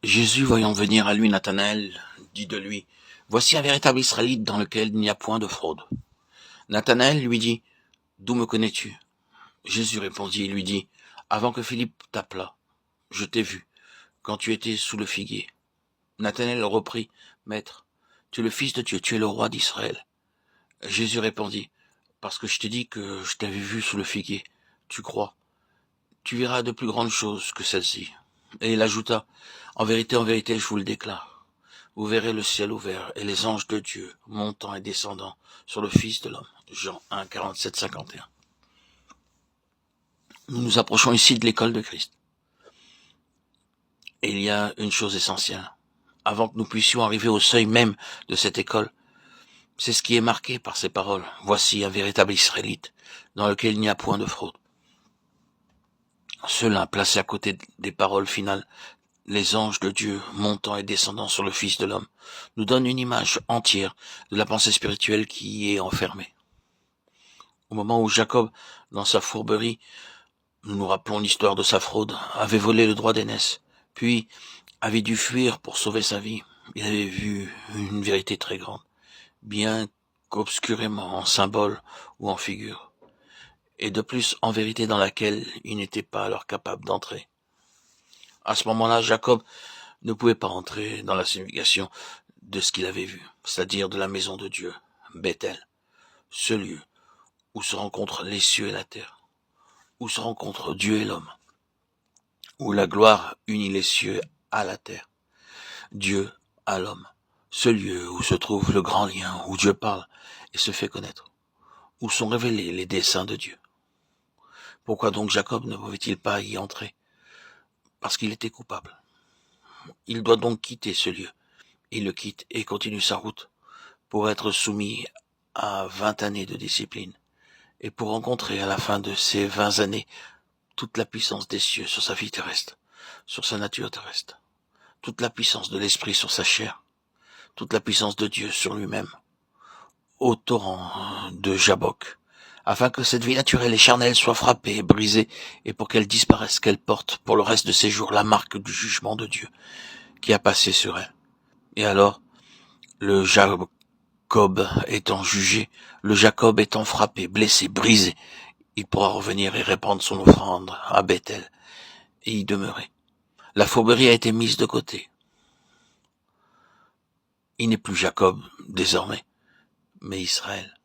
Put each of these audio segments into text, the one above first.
Jésus, voyant venir à lui Nathanaël, dit de lui, « Voici un véritable Israélite dans lequel il n'y a point de fraude. » Nathanaël lui dit, « D'où me connais-tu » Jésus répondit et lui dit, « Avant que Philippe t'appelât, je t'ai vu, quand tu étais sous le figuier. » Nathanaël reprit, « Maître, tu es le Fils de Dieu, tu es le roi d'Israël. » Jésus répondit, « Parce que je t'ai dit que je t'avais vu sous le figuier, tu crois. Tu verras de plus grandes choses que celles-ci. » Et il ajouta, « en vérité, je vous le déclare. Vous verrez le ciel ouvert et les anges de Dieu montant et descendant sur le Fils de l'homme. » Jean 1, 47, 51. Nous nous approchons ici de l'école de Christ. Et il y a une chose essentielle. Avant que nous puissions arriver au seuil même de cette école, c'est ce qui est marqué par ces paroles. « Voici un véritable Israélite, dans lequel il n'y a point de fraude. » Cela, placé à côté des paroles finales, les anges de Dieu montant et descendant sur le Fils de l'homme, nous donne une image entière de la pensée spirituelle qui y est enfermée. Au moment où Jacob, dans sa fourberie, nous nous rappelons l'histoire de sa fraude, avait volé le droit d'aînesse, puis avait dû fuir pour sauver sa vie, il avait vu une vérité très grande, bien qu'obscurément en symbole ou en figure, et de plus en vérité dans laquelle il n'était pas alors capable d'entrer. À ce moment-là, Jacob ne pouvait pas entrer dans la signification de ce qu'il avait vu, c'est-à-dire de la maison de Dieu, Bethel, ce lieu où se rencontrent les cieux et la terre, où se rencontrent Dieu et l'homme, où la gloire unit les cieux à la terre, Dieu à l'homme, ce lieu où se trouve le grand lien, où Dieu parle et se fait connaître, où sont révélés les desseins de Dieu. Pourquoi donc Jacob ne pouvait-il pas y entrer? Parce qu'il était coupable. Il doit donc quitter ce lieu. Il le quitte et continue sa route pour être soumis à 20 années de discipline et pour rencontrer à la fin de ces 20 années toute la puissance des cieux sur sa vie terrestre, sur sa nature terrestre, toute la puissance de l'esprit sur sa chair, toute la puissance de Dieu sur lui-même, au torrent de Jabbok, afin que cette vie naturelle et charnelle soit frappée et brisée, et pour qu'elle disparaisse, qu'elle porte pour le reste de ses jours la marque du jugement de Dieu qui a passé sur elle. Et alors, le Jacob étant jugé, le Jacob étant frappé, blessé, brisé, il pourra revenir et répandre son offrande à Bethel et y demeurer. La fourberie a été mise de côté. Il n'est plus Jacob désormais, mais Israël,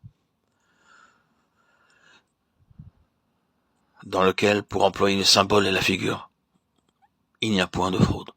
dans lequel, pour employer le symbole et la figure, il n'y a point de fraude.